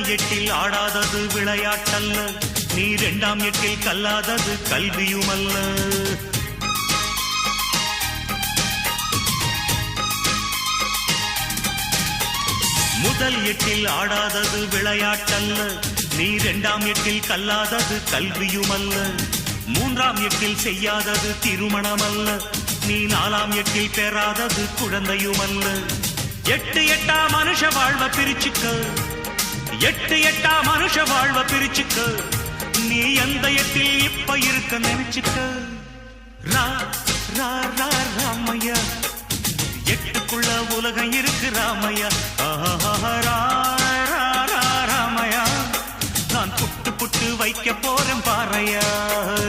முதல் எட்டில் ஆடாதது விளையாட்டல்ல, நீ இரண்டாம் எட்டில் கல்லாதது கல்வியுமல்ல. முதல் எட்டில் ஆடாதது விளையாட்டல்ல, நீ இரண்டாம் எட்டில் கல்லாதது கல்வியுமல்ல. மூன்றாம் எட்டில் செய்யாதது திருமணமல்ல, நீ நாலாம் எட்டில் பெறாதது குழந்தையுமல்ல. எட்டு எட்டா மனுஷ வாழ்வ பிரிச்சுக்க, எட்டு எட்டா மனுஷ வாழ்வ பிரிச்சுக்க, நீ எந்த எட்டில் இப்ப இருக்க நினைச்சுக்க. ரா ரா ரா ராமையா, எட்டுக்குள்ள உலகம் இருக்கு ராமையா. ராமையா, நான் புட்டு புட்டு வைக்க போறேன் பாறையா.